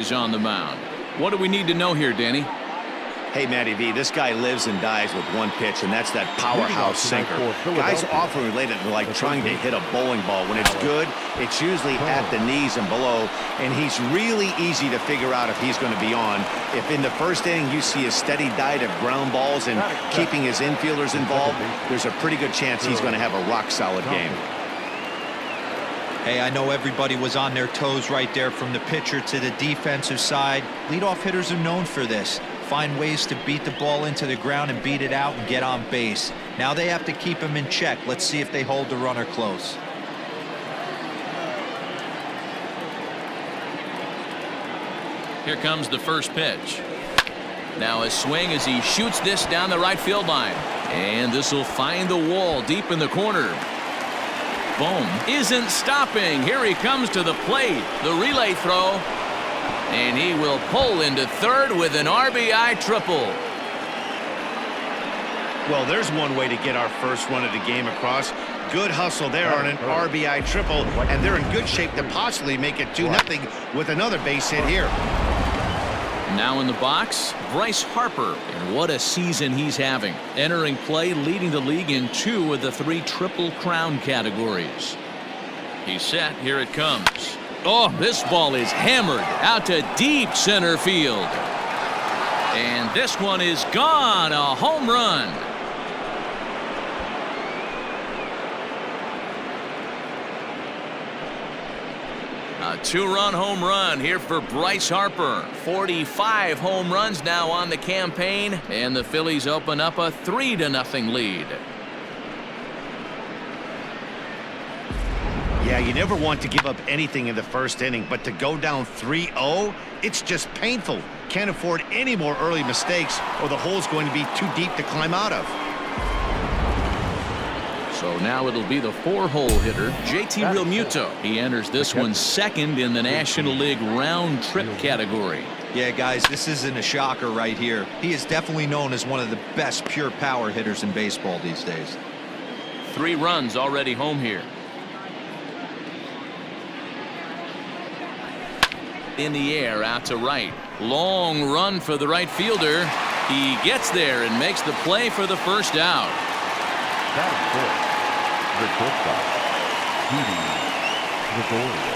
is on the mound. What do we need to know here, Danny? Hey, Matty V, this guy lives and dies with one pitch, and that's that powerhouse sinker. Guys often relate it to like trying to hit a bowling ball. When it's good, it's usually at the knees and below, and he's really easy to figure out if he's going to be on. If in the first inning you see a steady diet of ground balls and keeping his infielders involved, there's a pretty good chance he's going to have a rock-solid game. Hey, I know everybody was on their toes right there from the pitcher to the defensive side. Leadoff hitters are known for this. Find ways to beat the ball into the ground and beat it out and get on base. Now they have to keep him in check. Let's see if they hold the runner close. Here comes the first pitch. Now a swing as he shoots this down the right field line. And this will find the wall deep in the corner. Bohm isn't stopping. Here he comes to the plate. The relay throw. And he will pull into third with an RBI triple. Well, there's one way to get our first run of the game across. Good hustle there on an RBI triple, and they're in good shape to possibly make it 2-0 with another base hit here. Now in the box, Bryce Harper, and what a season he's having. Entering play, leading the league in 2 of the 3 Triple Crown categories. He's set. Here it comes. Oh, this ball is hammered out to deep center field. And this one is gone. A home run. A 2-run home run here for Bryce Harper. 45 home runs now on the campaign, and the Phillies open up a 3-0 lead. Yeah, you never want to give up anything in the first inning, but to go down 3-0, it's just painful. Can't afford any more early mistakes, or the hole's going to be too deep to climb out of. So now it'll be the 4-hole hitter, JT Realmuto. He enters this one second in the National League round trip category. Yeah, guys, this isn't a shocker right here. He is definitely known as one of the best pure power hitters in baseball these days. 3 runs already home here. In the air out to right. Long run for the right fielder. He gets there and makes the play for the first out.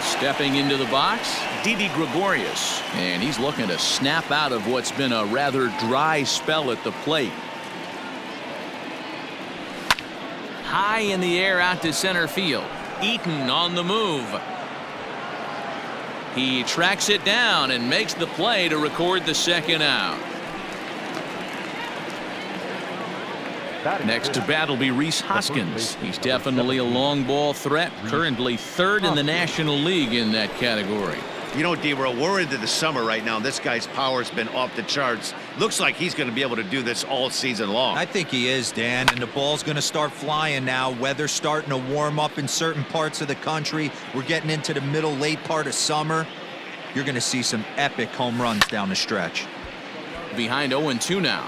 Stepping into the box, Didi Gregorius, and he's looking to snap out of what's been a rather dry spell at the plate. High in the air out to center field. Eaton on the move. He tracks it down and makes the play to record the second out. Next to bat will be Rhys Hoskins. He's definitely a long ball threat, currently 3rd in the National League in that category. You know, D-Row, we're into the summer right now. This guy's power's been off the charts. Looks like he's going to be able to do this all season long. I think he is, Dan, and the ball's going to start flying now. Weather's starting to warm up in certain parts of the country. We're getting into the middle, late part of summer. You're going to see some epic home runs down the stretch. Behind 0-2 now.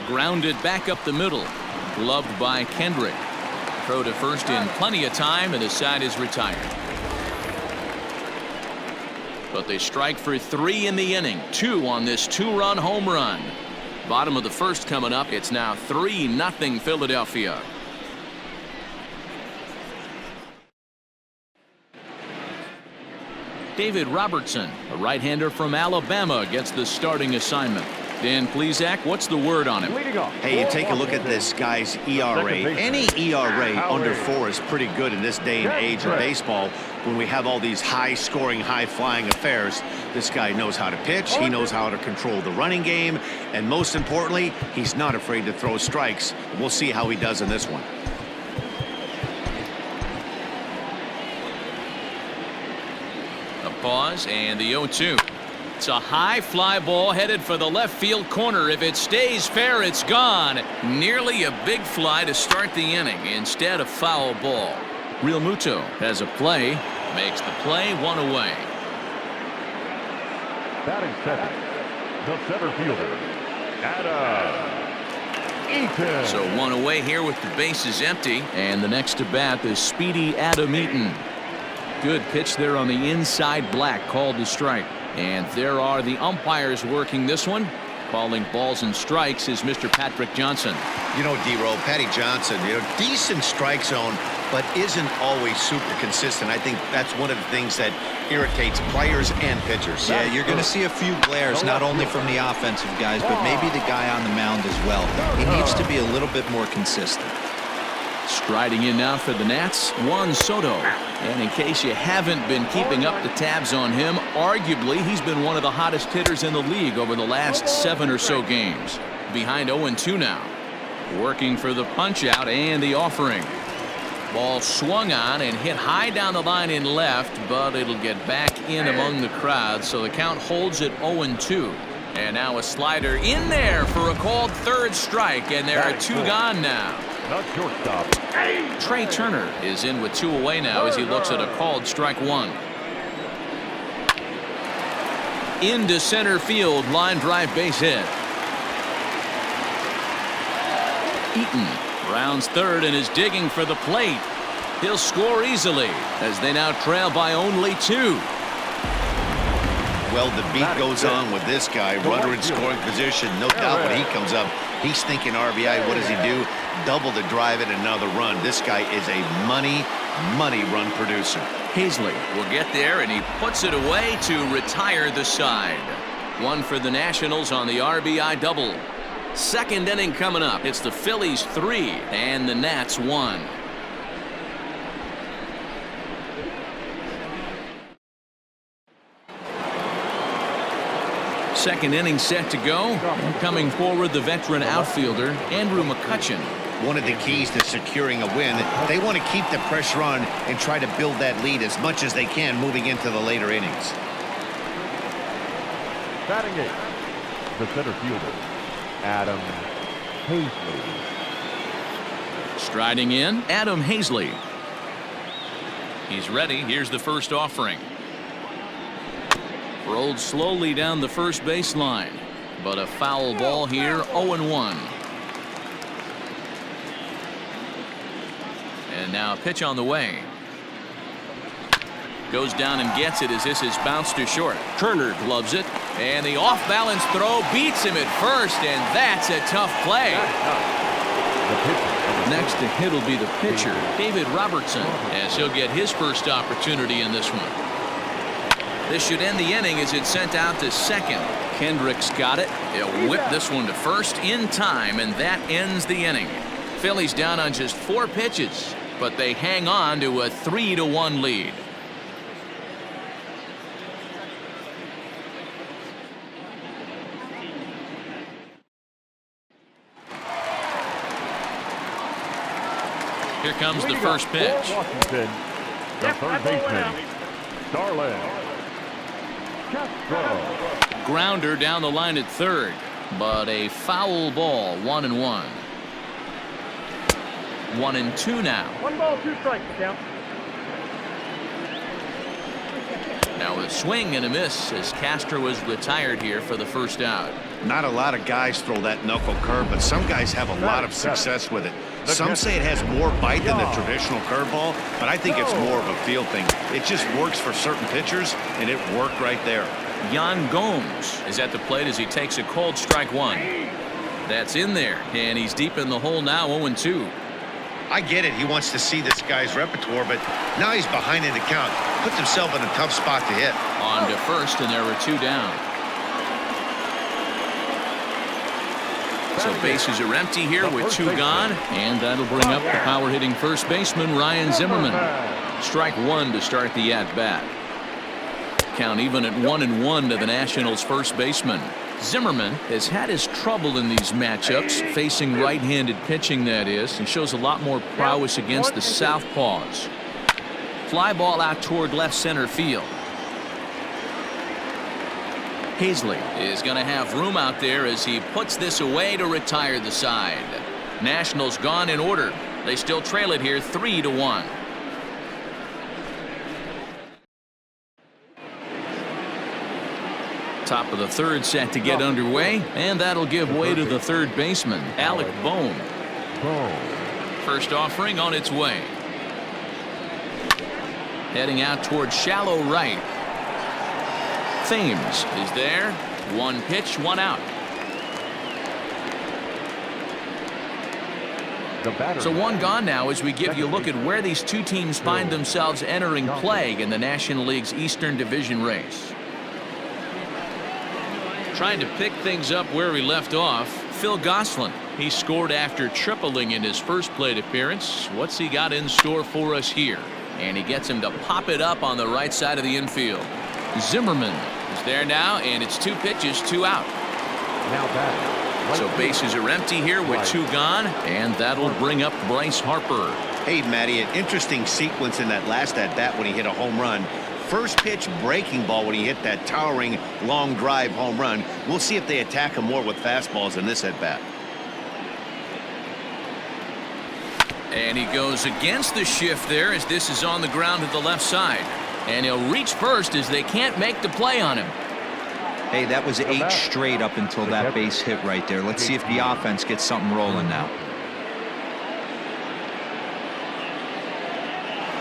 Grounded back up the middle. Gloved by Kendrick. Throw to first in plenty of time, and the side is retired. But they strike for 3 in the inning. 2 on this 2-run home run. Bottom of the first coming up. It's now 3-0 Philadelphia. David Robertson, a right-hander from Alabama, gets the starting assignment. Dan Plesac, what's the word on him? Hey, you take a look at this guy's ERA. Any ERA under 4 is pretty good in this day and age of baseball. When we have all these high-scoring, high-flying affairs, this guy knows how to pitch. He knows how to control the running game. And most importantly, he's not afraid to throw strikes. We'll see how he does in this one. A pause and the 0-2. It's a high fly ball headed for the left field corner. If it stays fair, it's gone. Nearly a big fly to start the inning. Instead, a foul ball. Realmuto has a play. Makes the play, 1 away. Batting second, the center fielder, Adam. Eaton. So one away here with the bases empty. And the next to bat is speedy Adam Eaton. Good pitch there on the inside black, called the strike. And there are the umpires working this one. Calling balls and strikes is Mr. Patrick Johnson. You know, D-Roll, Patty Johnson, decent strike zone, but isn't always super consistent. I think that's one of the things that irritates players and pitchers. Yeah, you're going to see a few glares, not only from the offensive guys, but maybe the guy on the mound as well. He needs to be a little bit more consistent. Striding in now for the Nats, Juan Soto. And in case you haven't been keeping up the tabs on him, arguably he's been one of the hottest hitters in the league over the last 7 or so games. Behind 0-2 now. Working for the punch out and the offering. Ball swung on and hit high down the line in left, but it'll get back in among the crowd, so the count holds at 0-2. And now a slider in there for a called third strike, and there are 2 gone now. Shortstop. Trey Turner is in with 2 away now as he looks at a called strike 1. Into center field, line drive base hit. Eaton rounds third and is digging for the plate. He'll score easily as they now trail by only 2. Well, the beat goes on with this guy. Runner in scoring position. No doubt when he comes up, he's thinking RBI. What does he do? Double the drive and another run. This guy is a money run producer. Hazley will get there, and he puts it away to retire the side. 1 for the Nationals on the RBI double. Second inning coming up. It's the Phillies 3 and the Nats 1. Second inning set to go. And coming forward, the veteran outfielder, Andrew McCutchen. One of the keys to securing a win, they want to keep the pressure on and try to build that lead as much as they can moving into the later innings. Batting 8, the center fielder, Adam Hazley. Striding in, Adam Hazley. He's ready. Here's the first offering. Rolled slowly down the first baseline, but a foul ball here. 0-1. And now a pitch on the way. Goes down and gets it as this is bounced to short. Turner gloves it, and the off-balance throw beats him at first, and that's a tough play. Next to hit will be the pitcher, David Robertson, as he'll get his first opportunity in this one. This should end the inning as it's sent out to second. Kendrick's got it. He'll whip this one to first in time, and that ends the inning. Phillies down on just 4 pitches, but they hang on to a 3-1 lead. Here comes the first pitch. Washington, the third baseman, Starlin. Grounder down the line at third, but a foul ball. 1-1. 1-2 now. 1 ball, 2 strikes, count. Now a swing and a miss as Castro is retired here for the first out. Not a lot of guys throw that knuckle curve, but some guys have a lot of success with it. Some say it has more bite than the traditional curveball, but I think it's more of a feel thing. It just works for certain pitchers, and it worked right there. Yan Gomes is at the plate as he takes a cold strike 1. That's in there, and he's deep in the hole now. 0-2. I get it. He wants to see this guy's repertoire, but now he's behind in the count. Puts himself in a tough spot to hit. On to first, and there were 2 down. So bases are empty here with 2 gone, and that'll bring up the power hitting first baseman Ryan Zimmerman. Strike 1 to start the at bat. Count even at 1-1 to the Nationals first baseman. Zimmerman has had his trouble in these matchups, facing right-handed pitching, that is, and shows a lot more prowess against the southpaws. Fly ball out toward left center field. Hazley is going to have room out there as he puts this away to retire the side. Nationals gone in order. They still trail it here 3-1. Top of the third set to get underway, and that'll give way to the third baseman, Alec Bohm. First offering on its way. Heading out towards shallow right. Thames is there. One pitch, one out. So one gone now as we give you a look at where these two teams find themselves entering play in the National League's Eastern Division race. Trying to pick things up where we left off, Phil Gosselin. He scored after tripling in his first plate appearance. What's he got in store for us here? And he gets him to pop it up on the right side of the infield. Zimmerman is there now, and it's 2 pitches, 2 out. Now batting. So bases are empty here with 2 gone, and that'll bring up Bryce Harper. Hey, Matty, an interesting sequence in that last at-bat when he hit a home run. First pitch breaking ball when he hit that towering long drive home run. We'll see if they attack him more with fastballs in this at-bat. And he goes against the shift there as this is on the ground to the left side. And he'll reach first as they can't make the play on him. Hey, that was 8 straight up until that base hit right there. Let's see if the offense gets something rolling now.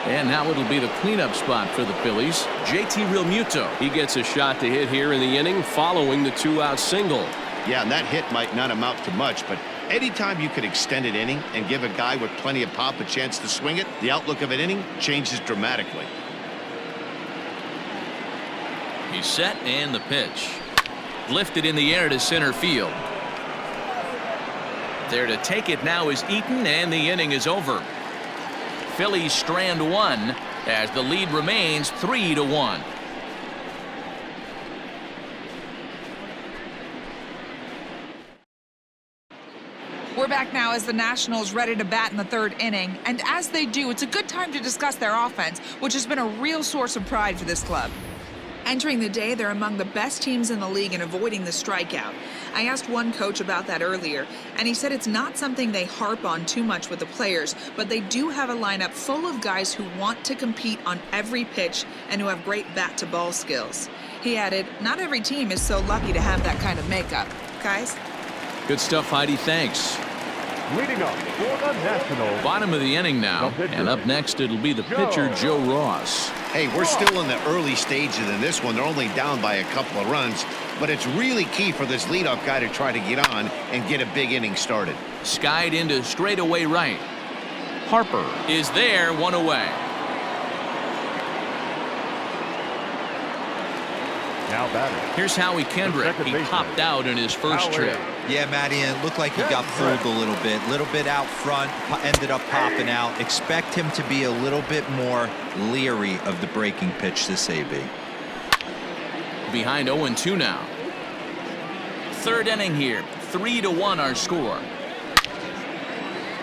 And now it'll be the cleanup spot for the Phillies. JT Realmuto. He gets a shot to hit here in the inning following the 2-out single. Yeah, and that hit might not amount to much, but anytime you could extend an inning and give a guy with plenty of pop a chance to swing it, the outlook of an inning changes dramatically. He's set, and the pitch. Lifted in the air to center field. There to take it now is Eaton, and the inning is over. Phillies strand 1 as the lead remains 3-1. We're back now as the Nationals ready to bat in the 3rd inning, and as they do, it's a good time to discuss their offense, which has been a real source of pride for this club. Entering the day, they're among the best teams in the league in avoiding the strikeout. I asked one coach about that earlier, and he said it's not something they harp on too much with the players, but they do have a lineup full of guys who want to compete on every pitch and who have great bat-to-ball skills. He added, not every team is so lucky to have that kind of makeup. Guys? Good stuff, Heidi. Thanks. Leading up for the Nationals. Bottom of the inning now, and up next it'll be the pitcher, Joe Ross. Hey, we're still in the early stages in this one. They're only down by a couple of runs, but it's really key for this leadoff guy to try to get on and get a big inning started. Skied into straightaway right. Harper is there, 1 away. Now batting. Here's Howie Kendrick. He popped out in his first trip. Yeah, Matty, and it looked like he got fooled a little bit out front, ended up popping out. Expect him to be a little bit more leery of the breaking pitch this AB. Behind 0-2 now. 3rd inning here, 3-1 our score.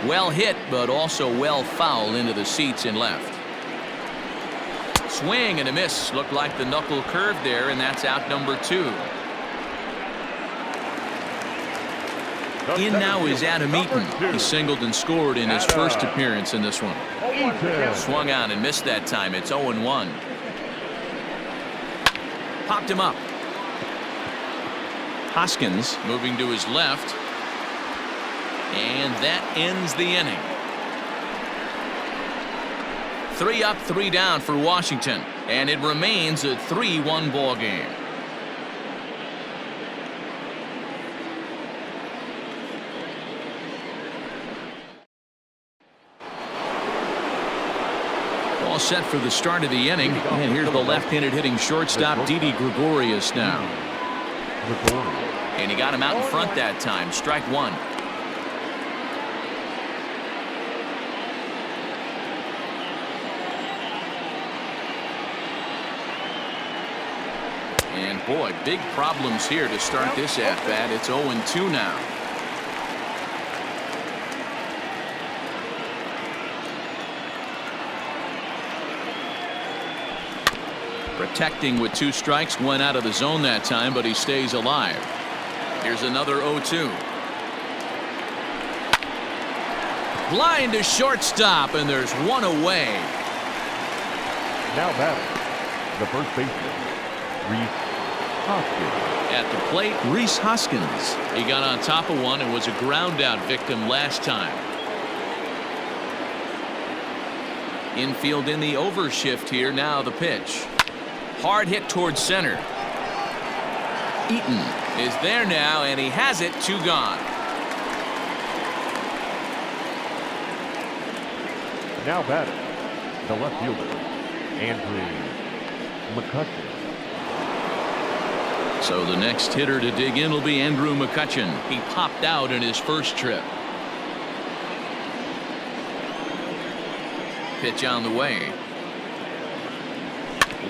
Well hit, but also well fouled into the seats and left. Swing and a miss. Looked like the knuckle curve there, and that's out number 2. In now is Adam Eaton. He singled and scored in his first appearance in this one. Swung on and missed that time. It's 0-1. Popped him up. Hoskins moving to his left. And that ends the inning. 3 up, 3 down for Washington. And it remains a 3-1 ball game. All set for the start of the inning. And here's the left-handed hitting shortstop, Didi Gregorius now. And he got him out in front that time. Strike 1. And boy, big problems here to start this at-bat. It's 0-2 now. Protecting with 2 strikes, went out of the zone that time, but he stays alive. Here's another 0-2. Line to shortstop, and there's 1 away. Now batting, the first baseman, Reese Hoskins. At the plate, Rhys Hoskins. He got on top of one and was a ground out victim last time. Infield in the overshift here. Now the pitch. Hard hit towards center. Eaton is there now, and he has it. 2 gone. Now batting, the left fielder, Andrew McCutcheon. So the next hitter to dig in will be Andrew McCutcheon. He popped out in his first trip. Pitch on the way.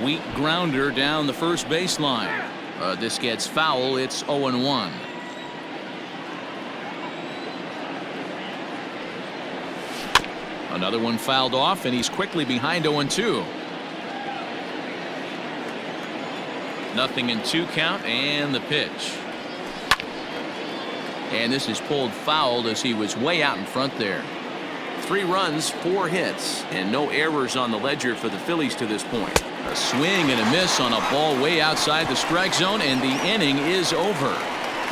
Weak grounder down the first baseline. This gets foul. It's 0-1. Another one fouled off, and he's quickly behind 0-2. Nothing in 2 count, and the pitch. And this is pulled foul as he was way out in front there. 3 runs, 4 hits, and no errors on the ledger for the Phillies to this point. A swing and a miss on a ball way outside the strike zone, and the inning is over.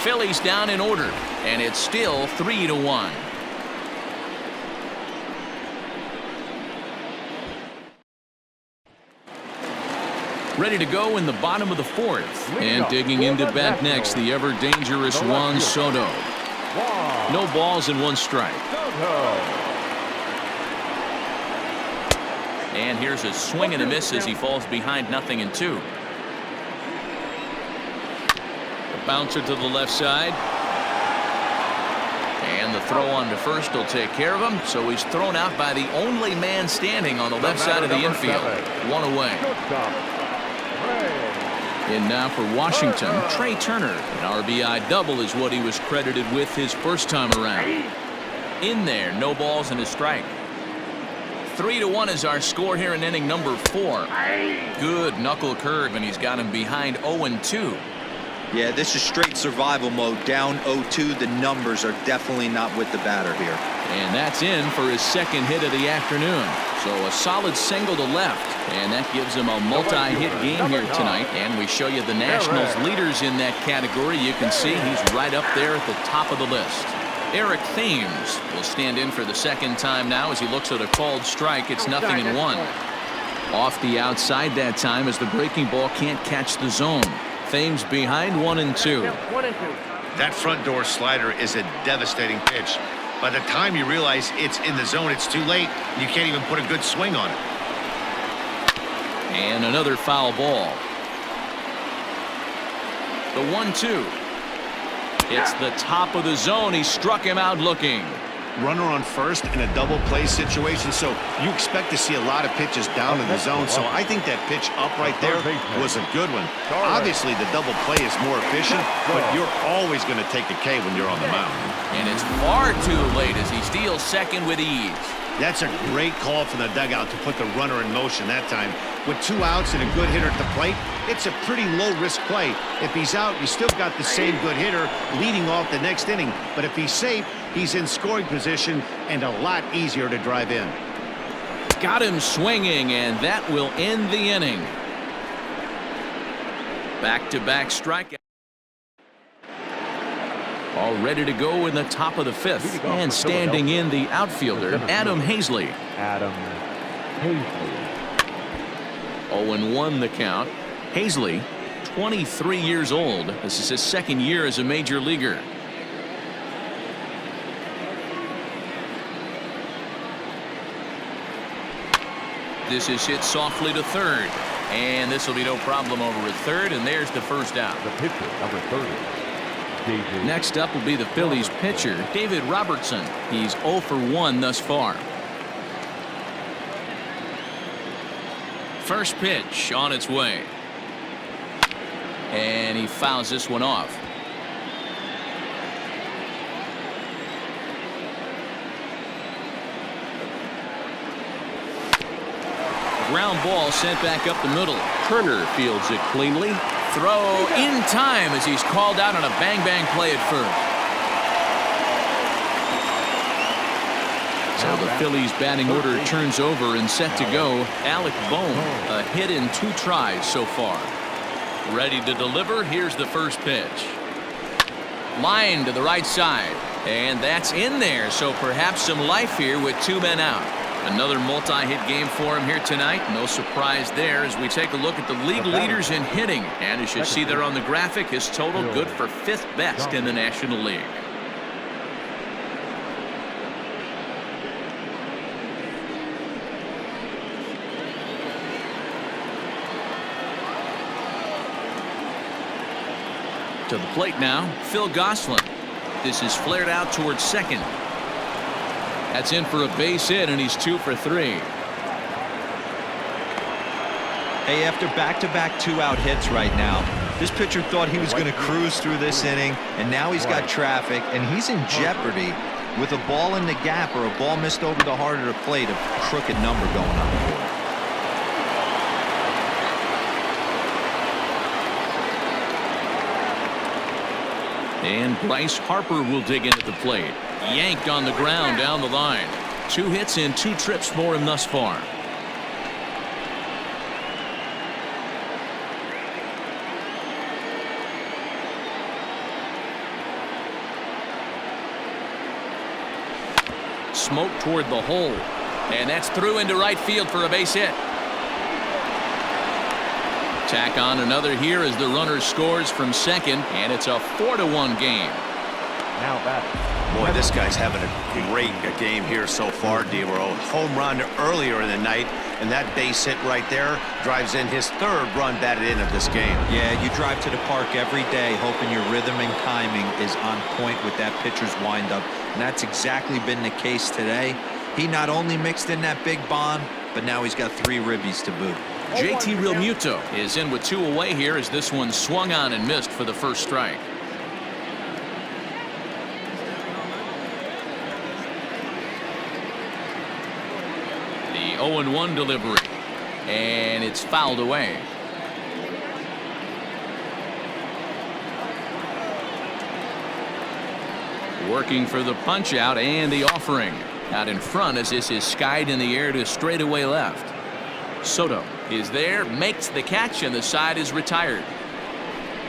Phillies down in order, and it's still 3-1. Ready to go in the bottom of the 4th. And digging into bat next, the ever-dangerous Juan Soto. No balls and 1 strike. And here's a swing and a miss as he falls behind 0-2. The bouncer to the left side. And the throw on to first will take care of him. So he's thrown out by the only man standing on the left side of the infield. 1 away. In now for Washington, Trey Turner. An RBI double is what he was credited with his first time around. In there, no balls and a strike. 3-1 is our score here in inning number 4. Good knuckle curve, and he's got him behind 0-2. Yeah, this is straight survival mode. Down 0-2. The numbers are definitely not with the batter here. And that's in for his second hit of the afternoon. So a solid single to left, and that gives him a multi-hit game here tonight. And we show you the Nationals leaders in that category. You can see he's right up there at the top of the list. Eric Thames will stand in for the second time now as he looks at a called strike. It's 0-1. Off the outside that time as the breaking ball can't catch the zone. Thames behind 1-2. That front door slider is a devastating pitch. By the time you realize it's in the zone, it's too late. You can't even put a good swing on it. And another foul ball. The 1-2. It's the top of the zone. He struck him out looking. Runner on first in a double play situation, so you expect to see a lot of pitches down in the zone. So I think that pitch up right there was a good one. Obviously, the double play is more efficient, but you're always going to take the K when you're on the mound. And it's far too late as he steals second with ease. That's a great call from the dugout to put the runner in motion that time. With 2 outs and a good hitter at the plate, it's a pretty low-risk play. If he's out, you still got the same good hitter leading off the next inning. But if he's safe, he's in scoring position and a lot easier to drive in. Got him swinging, and that will end the inning. Back-to-back strikeout. All ready to go in the top of the 5th. And standing in the outfielder, Adam Hazley. 0-1 the count. Hazley, 23 years old. This is his second year as a major leaguer. This is hit softly to third. And this will be no problem over at third. And there's the first out. The pitcher, number 30. Next up will be the Phillies pitcher, David Robertson. He's 0 for 1 thus far. First pitch on its way. And he fouls this one off. Ground ball sent back up the middle. Turner fields it cleanly. Throw in time as he's called out on a bang-bang play at first. So the Phillies batting order turns over and set to go. Alec Bohm, a hit in 2 tries so far. Ready to deliver. Here's the first pitch. Line to the right side. And that's in there, so perhaps some life here with 2 men out. Another multi-hit game for him here tonight. No surprise there as we take a look at the league leaders in hitting. And as you see there on the graphic, his total good for 5th best in the National League. To the plate now, Phil Gosselin. This is flared out towards second. That's in for a base hit, and he's 2 for 3. Hey, after back-to-back 2-out hits right now, this pitcher thought he was going to cruise through this inning, and now he's got traffic, and he's in jeopardy with a ball in the gap or a ball missed over the heart of the plate, a crooked number going on the board. And Bryce Harper will dig in at the plate. Yanked on the ground down the line. 2 hits and 2 trips for him thus far. Smoke toward the hole. And that's through into right field for a base hit. Tack on another here as the runner scores from second, and it's a 4-1 game. Now batting. Boy, this guy's having a great game here so far, D-Row. Home run earlier in the night, and that base hit right there drives in his 3rd run batted in of this game. Yeah, you drive to the park every day hoping your rhythm and timing is on point with that pitcher's windup, and that's exactly been the case today. He not only mixed in that big bomb, but now he's got 3 ribbies to boot. JT Realmuto is in with 2 away here as this one swung on and missed for the first strike. The 0-1 delivery, and it's fouled away. Working for the punch out and the offering. Out in front as this is skied in the air to straightaway left. Soto is there, makes the catch, and the side is retired.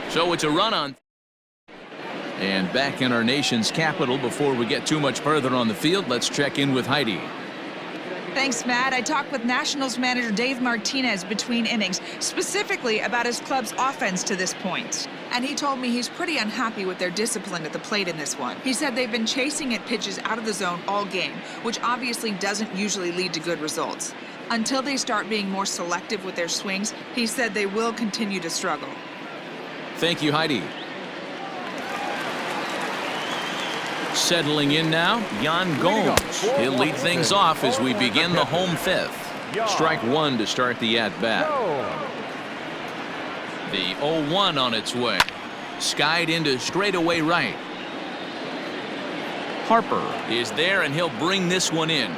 So it's a run on. And back in our nation's capital, before we get too much further on the field, let's check in with Heidi. Thanks, Matt. I talked with Nationals manager Dave Martinez between innings, specifically about his club's offense to this point. And he told me he's pretty unhappy with their discipline at the plate in this one. He said they've been chasing at pitches out of the zone all game, which obviously doesn't usually lead to good results. Until they start being more selective with their swings, he said they will continue to struggle. Thank you, Heidi. Settling in now, Yan Gomes. He'll lead things off as we begin the home 5th. Strike 1 to start the at-bat. The 0-1 on its way. Skied into straightaway right. Harper is there, and he'll bring this one in.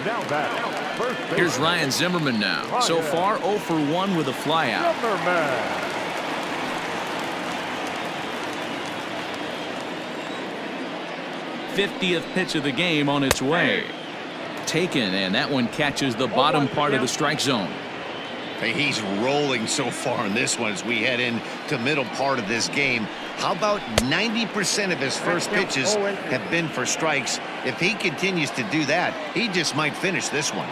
Now batting. Here's Ryan Zimmerman now. So far, 0 for 1 with a flyout. Zimmerman. 50th pitch of the game on its way. Taken, and that one catches the bottom part of the strike zone. Hey, he's rolling so far in this one as we head into middle part of this game. How about 90% of his first pitches have been for strikes? If he continues to do that, he just might finish this one.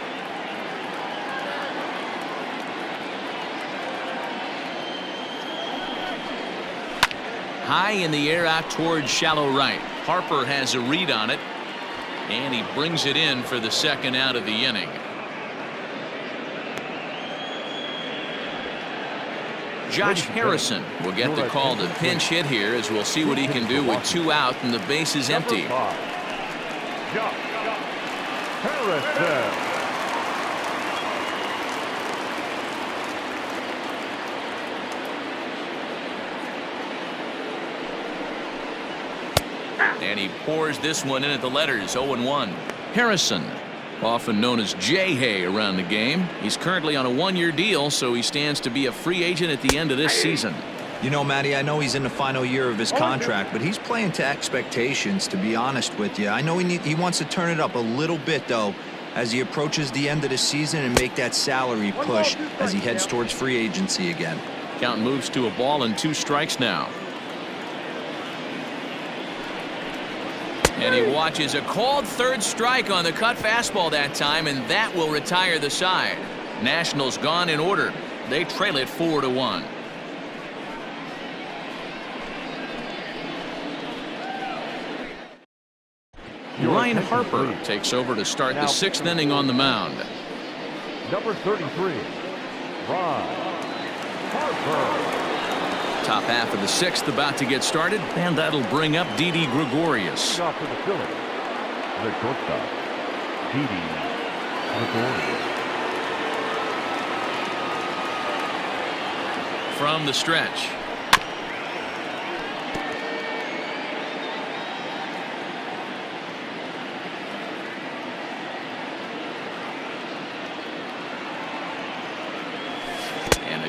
High in the air out towards shallow right. Harper has a read on it, and he brings it in for the second out of the inning. Josh Harrison will get the call to pinch hit here as we'll see what he can do with 2 out and the base is empty. Josh Harrison. And he pours this one in at the letters, 0-1. Harrison, often known as J-Hay around the game. He's currently on a 1-year deal, so he stands to be a free agent at the end of this season. You know, Matty, I know he's in the final year of his contract, but he's playing to expectations, to be honest with you. I know he wants to turn it up a little bit, though. as he approaches the end of the season and make that salary push as he heads towards free agency again. Count moves to a ball and 2 strikes now. And he watches a called third strike on the cut fastball that time, and that will retire the side. Nationals gone in order. They trail it 4-1. Ryan Harper takes over to start the 6th inning on the mound. Number 33, Ryan Harper. Top half of the 6th about to get started, and that'll bring up Didi Gregorius. Off for the Phillies, the shortstop, Didi Gregorius. From the stretch.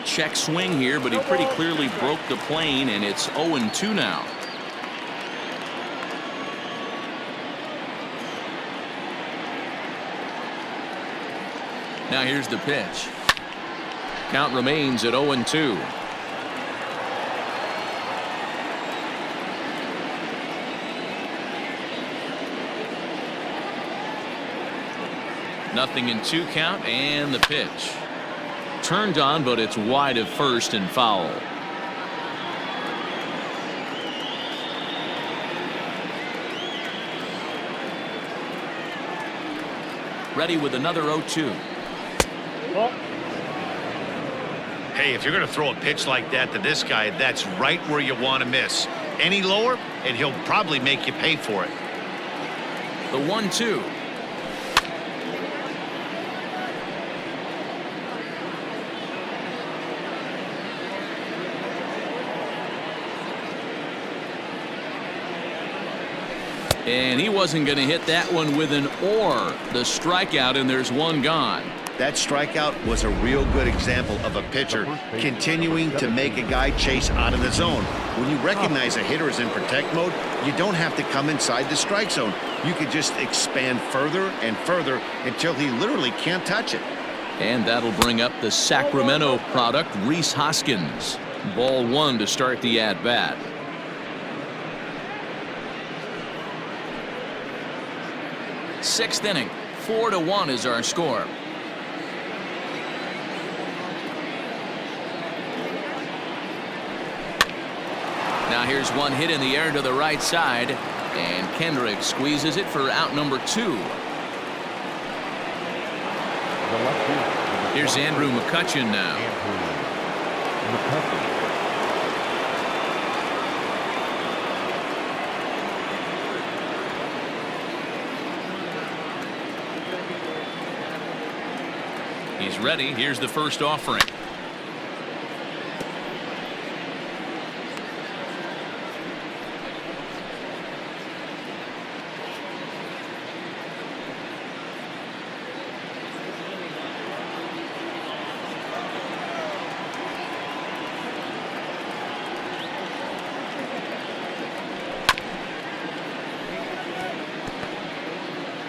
Check swing here, but he pretty clearly broke the plane, and it's 0-2 now. Now here's the pitch. Count remains at 0-2. Nothing in 2 count, and the pitch. Turned on, but it's wide of first and foul. Ready with another 0-2. Hey, if you're going to throw a pitch like that to this guy, that's right where you want to miss. Any lower, and he'll probably make you pay for it. The 1-2. And he wasn't going to hit that one with an or. The strikeout, and there's 1 gone. That strikeout was a real good example of a pitcher continuing to make a guy chase out of the zone. When you recognize a hitter is in protect mode, you don't have to come inside the strike zone. You can just expand further and further until he literally can't touch it. And that'll bring up the Sacramento product, Rhys Hoskins. Ball 1 to start the at-bat. Sixth inning, 4-1 is our score. Now here's one hit in the air to the right side, and Kendrick squeezes it for out number 2. Here's Andrew McCutchen now. He's ready. Here's the first offering.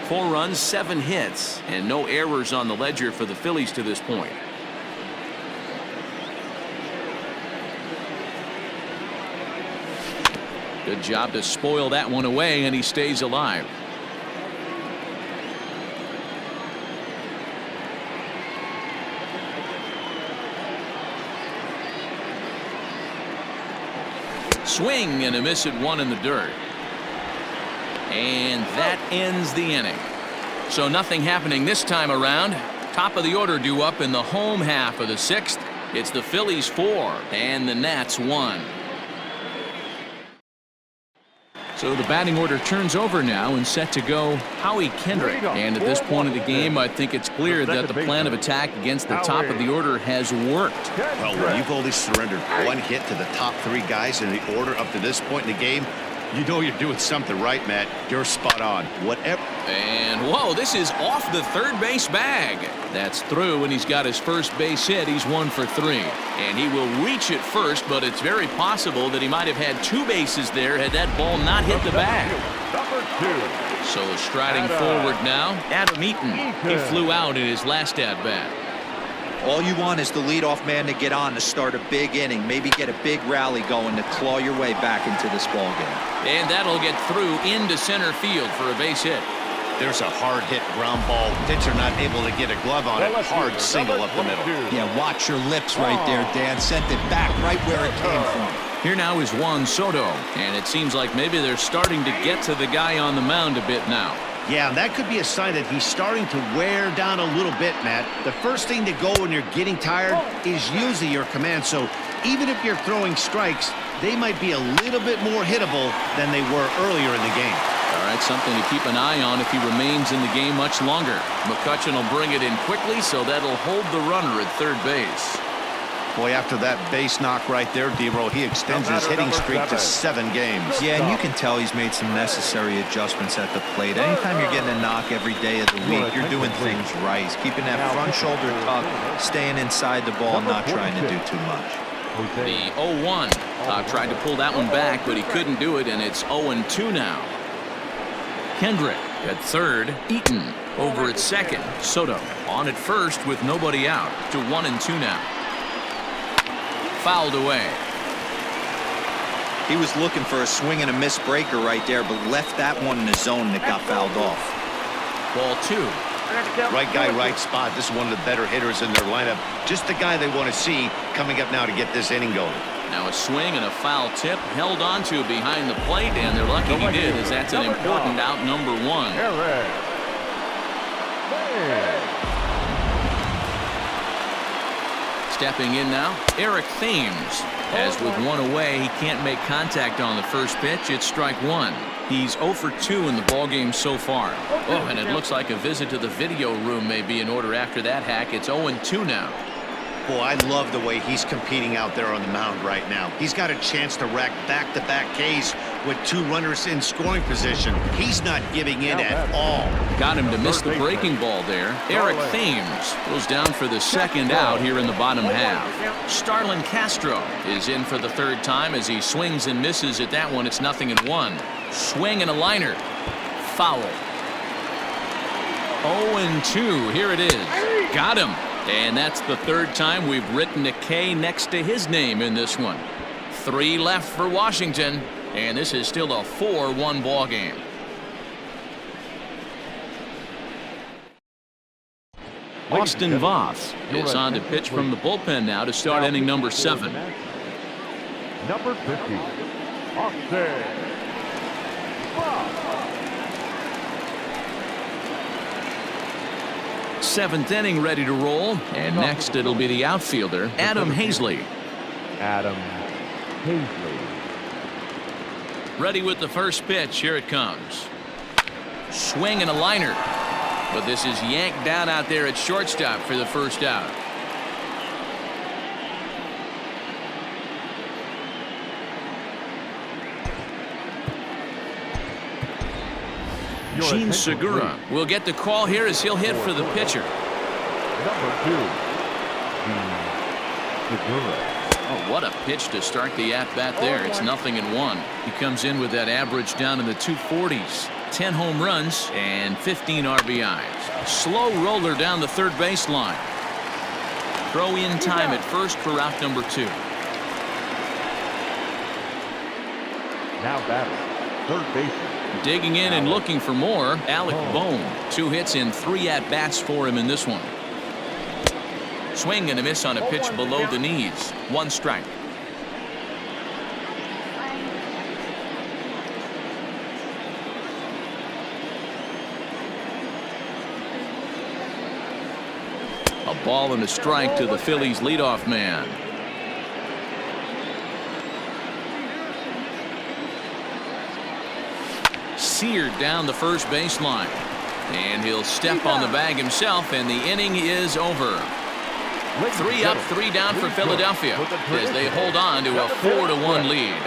Four runs, 7 hits, and no errors on the ledger for the Phillies to this point. Good job to spoil that one away, and he stays alive. Swing and a miss at 1 in the dirt. And that ends the inning. So nothing happening this time around. Top of the order due up in the home half of the 6th. It's the Phillies 4 and the Nats 1. So the batting order turns over now and set to go Howie Kendrick. And at this point of the game, I think it's clear that the plan of attack against the top of the order has worked. Well, when you've only surrendered 1 hit to the top 3 guys in the order up to this point in the game, You know you're doing something right, Matt. You're spot on. Whatever. And, whoa, this is off the third base bag. That's through, and he's got his first base hit. He's 1 for 3. And he will reach it first, but it's very possible that he might have had 2 bases there had that ball not hit the bag. So striding forward now, Adam Eaton. He flew out in his last at-bat. All you want is the leadoff man to get on to start a big inning, maybe get a big rally going to claw your way back into this ball game. And that'll get through into center field for a base hit. There's a hard hit ground ball. Pitcher not able to get a glove on it. Hard single up the middle. Yeah, watch your lips right there, Dan. Sent it back right where it came from. Here now is Juan Soto, and it seems like maybe they're starting to get to the guy on the mound a bit now. Yeah, and that could be a sign that he's starting to wear down a little bit, Matt. The first thing to go when you're getting tired is usually your command. So even if you're throwing strikes, they might be a little bit more hittable than they were earlier in the game. All right, something to keep an eye on if he remains in the game much longer. McCutchen will bring it in quickly, so that'll hold the runner at third base. Boy, after that base knock right there, D-Roll, he extends his hitting streak to 7 games. Yeah, and you can tell he's made some necessary adjustments at the plate. Anytime you're getting a knock every day of the week, you're doing things right. He's keeping that front shoulder tucked, staying inside the ball, not trying to do too much. The 0-1. Tried to pull that one back, but he couldn't do it, and it's 0-2 now. Kendrick at third. Eaton over at second. Soto on at first with nobody out to 1-2 now. Fouled away. He was looking for a swing and a miss breaker right there, but left that one in the zone that got fouled off. Ball 2. Right guy, right spot. This is one of the better hitters in their lineup. Just the guy they want to see coming up now to get this inning going. Now a swing and a foul tip held onto behind the plate, and they're lucky he did, as that's an important out, number 1. Stepping in now, Eric Thames. As with one away, he can't make contact on the first pitch. It's strike 1. He's 0 for 2 in the ballgame so far. Oh, and it looks like a visit to the video room may be in order after that hack. It's 0-2 now. Boy, I love the way he's competing out there on the mound right now. He's got a chance to rack back-to-back Ks with 2 runners in scoring position. He's not giving in at all. Got him to miss the breaking ball there. Eric Thames goes down for the second out here in the bottom half. Starlin Castro is in for the 3rd time as he swings and misses at that one. It's 0-1. Swing and a liner. Foul. 0-2. Here it is. Got him. And that's the 3rd time we've written a K next to his name in this one. 3 left for Washington, and this is still a 4-1 ball game. Austin Voth is on to pitch from the bullpen now to start inning number 7. Number 50, Austin. 7th inning ready to roll, and next it'll be the outfielder Adam Hazley. Adam Hazley. Ready with the first pitch. Here it comes. Swing and a liner, but this is yanked down out there at shortstop for the first out. Gene Segura will get the call here as he'll hit for the pitcher. Number 2, Gene Segura. Oh, what a pitch to start the at-bat there. It's 0-1. He comes in with that average down in the 240s. 10 home runs and 15 RBIs. Slow roller down the third baseline. Throw in time at first for out number 2. Now batting, third baseman. Digging in and looking for more, Alec Bohm. 2 hits and 3 at-bats for him in this one. Swing and a miss on a pitch below the knees. 1 strike. A ball and a strike to the Phillies leadoff man. Seared down the first baseline, and he'll step on the bag himself, and the inning is over. 3 up, 3 down for Philadelphia as they hold on to a 4-1 lead.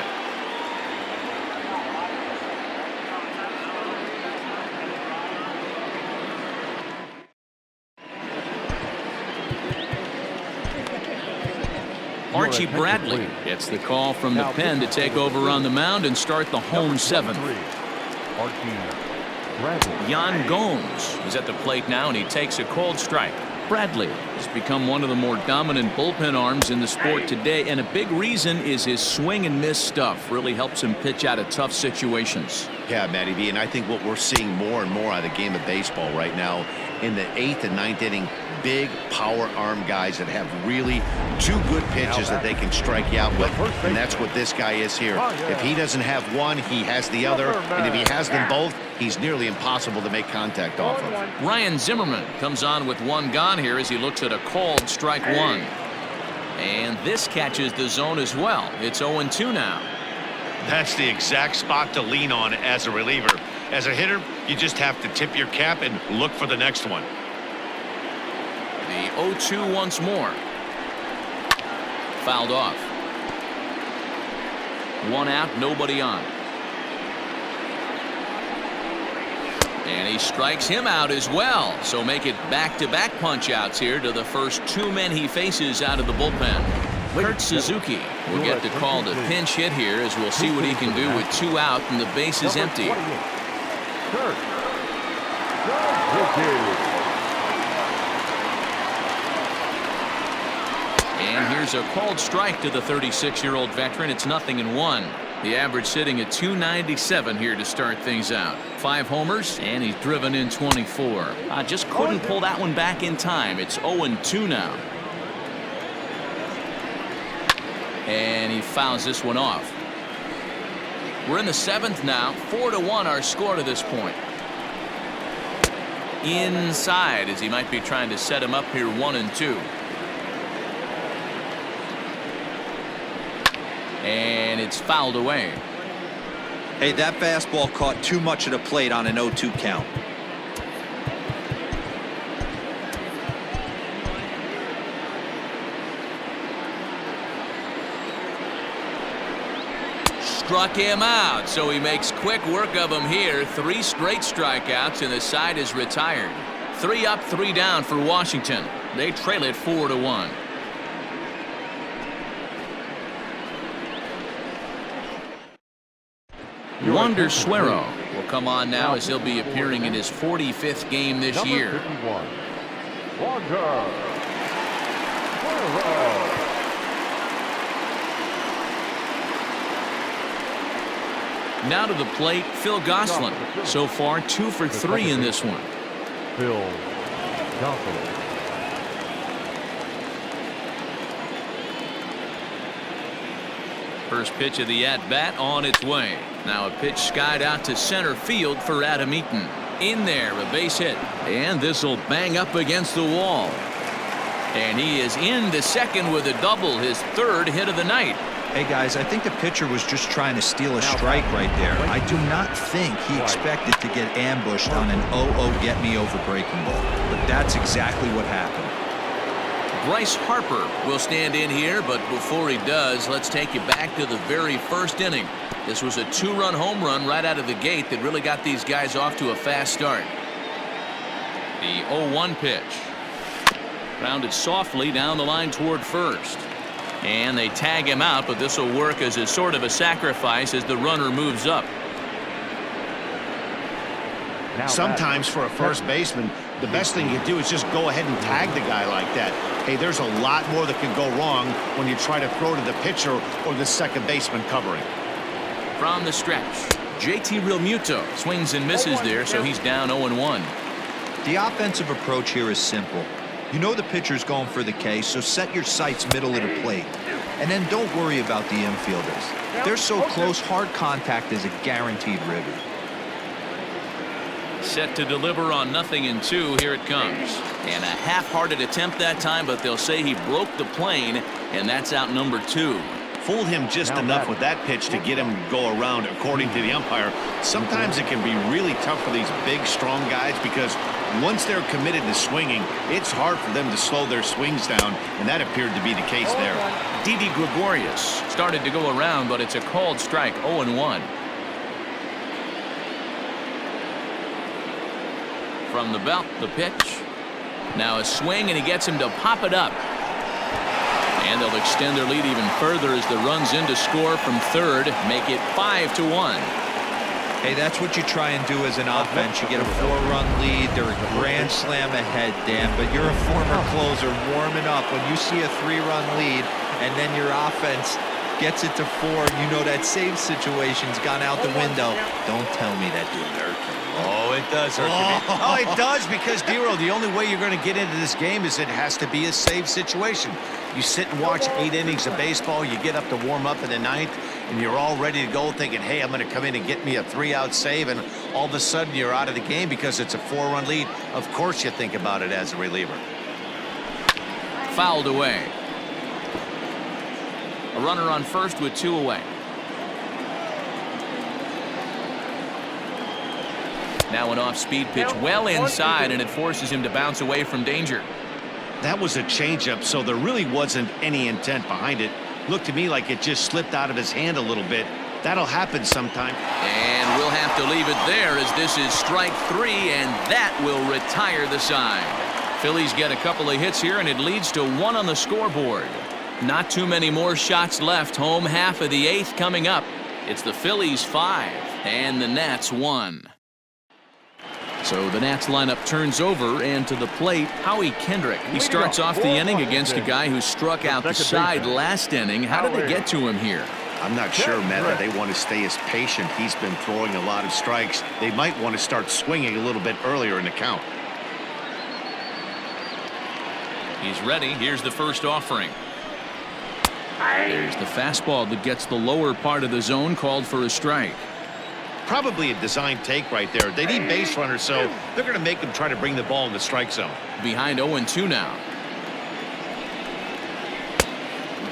Archie Bradley gets the call from the pen to take over on the mound and start the home seventh. Jan Gomes is at the plate now, and he takes a cold strike. Bradley has become one of the more dominant bullpen arms in the sport today, and a big reason is his swing and miss stuff. Really helps him pitch out of tough situations. Yeah, Matty V, and I think what we're seeing more and more out of the game of baseball right now in the 8th and 9th inning, big power arm guys that have really two good pitches that they can strike you out with, and that's what this guy is here. If he doesn't have one, he has the other, and if he has them both, he's nearly impossible to make contact off of. Ryan Zimmerman comes on with one gone here as he looks at a called strike one. And this catches the zone as well. It's 0-2 now. That's the exact spot to lean on as a reliever. As a hitter, you just have to tip your cap and look for the next one. The 0-2 once more. Fouled off. One out, nobody on. And he strikes him out as well. So make it back-to-back punch-outs here to the first two men he faces out of the bullpen. Kurt Suzuki will get the call to pinch hit here, as we'll see what he can do with two out and the base is empty. And here's a called strike to the 36-year-old veteran. It's 0-1. The average sitting at 297 here to start things out. 5 homers, and he's driven in 24. Just couldn't pull that one back in time. It's 0-2 now. And he fouls this one off. We're in the 7th now. 4-1 our score to this point. Inside, as he might be trying to set him up here 1-2. And it's fouled away. Hey, that fastball caught too much of the plate on an 0-2 count. Struck him out, so he makes quick work of him here. 3 straight strikeouts, and the side is retired. 3 up, 3 down for Washington. They trail it 4-1. Wander Suero will come on now, as he'll be appearing in his 45th game this year. Now to the plate, Phil Gosselin. So far, 2 for 3 in this one. Phil Gosselin. First pitch of the at-bat on its way. Now a pitch skied out to center field for Adam Eaton. In there, a base hit. And this will bang up against the wall. And he is in the second with a double, his 3rd hit of the night. Hey, guys, I think the pitcher was just trying to steal a strike right there. I do not think he expected to get ambushed on an 0-0 get-me-over breaking ball. But that's exactly what happened. Bryce Harper will stand in here, but before he does, let's take you back to the very first inning. This was a 2-run home run right out of the gate that really got these guys off to a fast start. The 0-1 pitch. Grounded softly down the line toward first. And they tag him out, but this will work as a sort of a sacrifice as the runner moves up. Sometimes for a first baseman, the best thing you do is just go ahead and tag the guy like that. Hey, there's a lot more that can go wrong when you try to throw to the pitcher or the second baseman covering. From the stretch, JT Realmuto swings and misses there, so he's down 0-1. The offensive approach here is simple. You know the pitcher's going for the K, so set your sights middle of the plate. And then don't worry about the infielders. They're so close, hard contact is a guaranteed ribby. Set to deliver on 0-2. Here it comes. And a half-hearted attempt that time, but they'll say he broke the plane, and that's out number 2. Fooled him just enough with that pitch to get him to go around, according to the umpire. Sometimes it can be really tough for these big, strong guys because once they're committed to swinging, it's hard for them to slow their swings down, and that appeared to be the case there. Didi Gregorius started to go around, but it's a called strike, 0-1. From the belt, the pitch. Now a swing, and he gets him to pop it up. And they'll extend their lead even further as the runs in to score from third, make it 5-1. Hey, that's what you try and do as an offense. You get a 4-run lead. They're a grand slam ahead, Dan, but you're a former closer warming up. When you see a 3-run lead and then your offense gets it to 4, you know that save situation's gone out the window. Don't tell me that didn't hurt you. Oh, it does hurt me. Oh, it does, because, Dero, the only way you're going to get into this game is it has to be a save situation. You sit and watch 8 innings of baseball, you get up to warm up in the 9th, and you're all ready to go thinking, hey, I'm going to come in and get me a 3-out save, and all of a sudden you're out of the game because it's a 4-run lead. Of course you think about it as a reliever. Fouled away. A runner on first with 2 away. Now an off-speed pitch well inside, and it forces him to bounce away from danger. That was a changeup, so there really wasn't any intent behind it. Looked to me like it just slipped out of his hand a little bit. That'll happen sometime. And we'll have to leave it there, as this is strike 3, and that will retire the side. Phillies get a couple of hits here, and it leads to 1 on the scoreboard. Not too many more shots left. Home half of the 8th coming up. It's the Phillies 5 and the Nats 1. So the Nats lineup turns over, and to the plate, Howie Kendrick. He starts off the inning against a guy who struck out the side last inning. How did they get to him here? I'm not sure, Matt, that they want to stay as patient. He's been throwing a lot of strikes. They might want to start swinging a little bit earlier in the count. He's ready. Here's the first offering. There's the fastball that gets the lower part of the zone, called for a strike. Probably a design take right there. They need base runners, so they're going to make them try to bring the ball in the strike zone. Behind 0-2 now.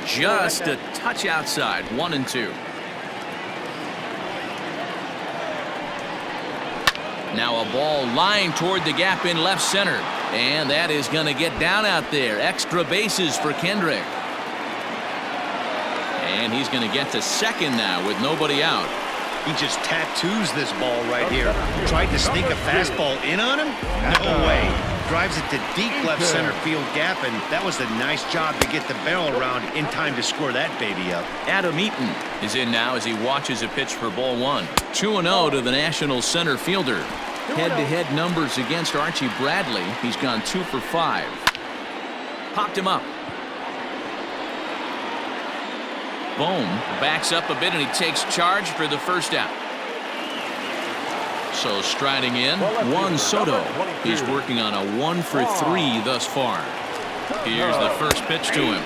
Just a touch outside. 1-2. Now a ball lined toward the gap in left center, and that is going to get down out there. Extra bases for Kendrick. And he's going to get to second now with nobody out. He just tattoos this ball right here. Tried to sneak a fastball in on him? No way. Drives it to deep left center field gap, and that was a nice job to get the barrel around in time to score that baby up. Adam Eaton is in now as he watches a pitch for ball 1. 2-0 to the National center fielder. Head-to-head numbers against Archie Bradley. He's gone 2 for 5. Popped him up. Bohm backs up a bit, and he takes charge for the first out. So striding in, Juan Soto. He's working on a 1 for 3 thus far. Here's the first pitch to him.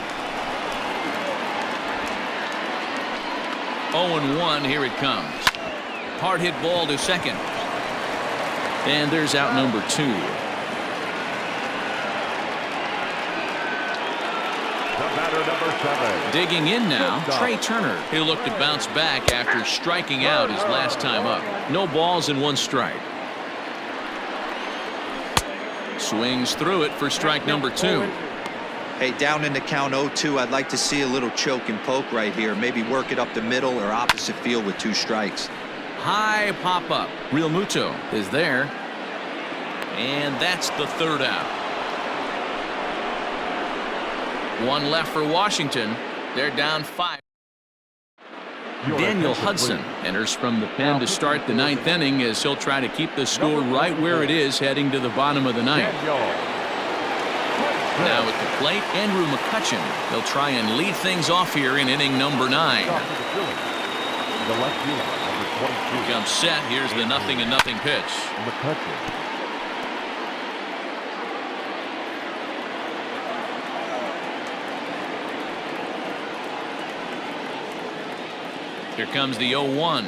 0-1, here it comes. Hard hit ball to second. And there's out number 2. Number 7. Digging in now, Trey Turner. He'll look to bounce back after striking out his last time up. No balls and 1 strike. Swings through it for strike number 2. Hey, down in the count 0-2, I'd like to see a little choke and poke right here. Maybe work it up the middle or opposite field with 2 strikes. High pop up. Real Muto is there. And that's the third out. 1 left for Washington. They're down 5. Daniel Hudson enters from the pen to start the 9th inning, as he'll try to keep the score right where it is heading to the bottom of the 9th. Now at the plate, Andrew McCutchen. He'll try and lead things off here in inning number 9. Comes set. Here's the 0-0 pitch. Here comes the 0-1.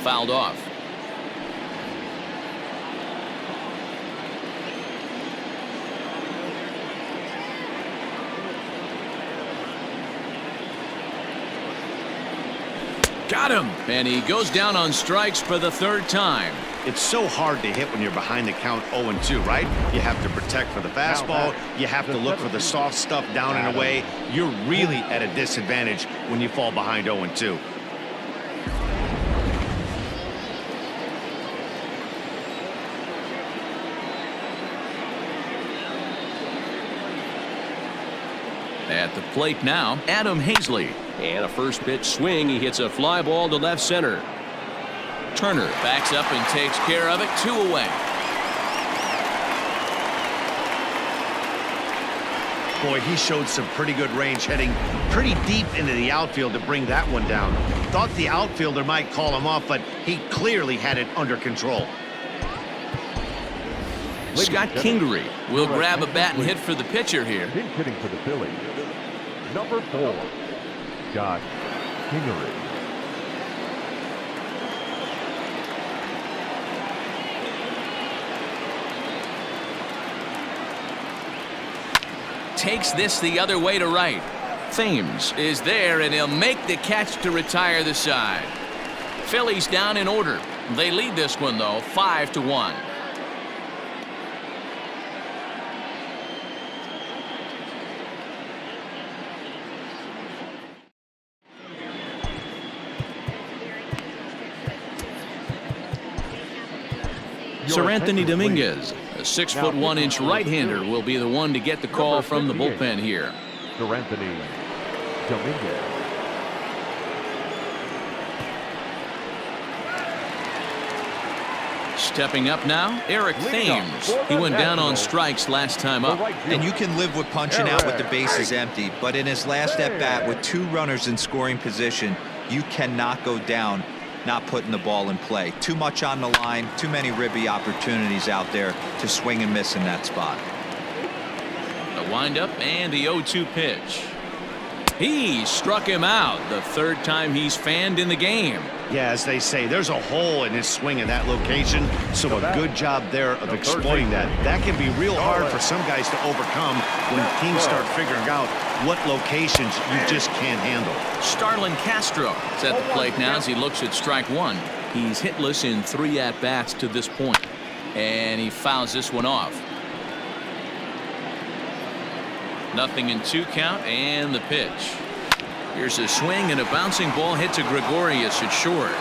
Fouled off. Got him. And he goes down on strikes for the third time. It's so hard to hit when you're behind the count 0-2, right? You have to protect for the fastball. You have to look for the soft stuff down and away. You're really at a disadvantage when you fall behind 0-2. At the plate now, Adam Hazley. And a first pitch swing. He hits a fly ball to left center. Turner backs up and takes care of it. 2 away. Boy, he showed some pretty good range, heading pretty deep into the outfield to bring that one down. Thought the outfielder might call him off, but he clearly had it under control. Scott Kingery will grab a bat and hit for the pitcher here. Pinch hitting for the Phillies. Number 4, Scott Kingery. Takes this the other way to right. Thames is there, and he'll make the catch to retire the side. Phillies down in order. They lead this one, though, 5-1. Sir Anthony Dominguez, a 6'1" right-hander, will be the one to get the call from the bullpen here. Sir Anthony Dominguez. Stepping up now, Eric Thames. He went down on strikes last time up. And you can live with punching out with the bases empty, but in his last at-bat with 2 runners in scoring position, you cannot go down not putting the ball in play. Too much on the line, too many ribby opportunities out there to swing and miss in that spot. The windup and the 0-2 pitch. He struck him out the third time he's fanned in the game. Yeah, as they say, there's a hole in his swing in that location, so a good job there of exploiting that. That can be real hard for some guys to overcome when teams start figuring out what locations you just can't handle. Starlin Castro is at the plate now as he looks at strike 1. He's hitless in 3 at-bats to this point, and he fouls this one off. 0-2 count, and the pitch. Here's a swing and a bouncing ball hit to Gregorius at short.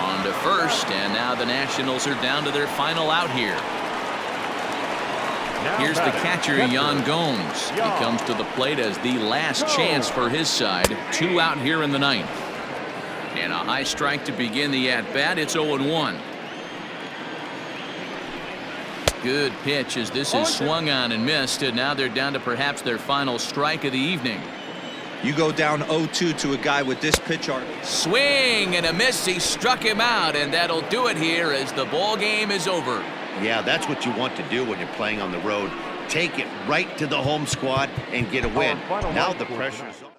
On to first, and now the Nationals are down to their final out here. Here's the catcher, Yan Gomes. He comes to the plate as the last chance for his side. 2 out here in the 9th. And a high strike to begin the at-bat. It's 0-1. Good pitch as this is swung on and missed, and now they're down to perhaps their final strike of the evening. You go down 0-2 to a guy with this pitch art. Swing and a miss. He struck him out, and that'll do it here as the ball game is over. Yeah, that's what you want to do when you're playing on the road. Take it right to the home squad and get a win. Now the pressure's on.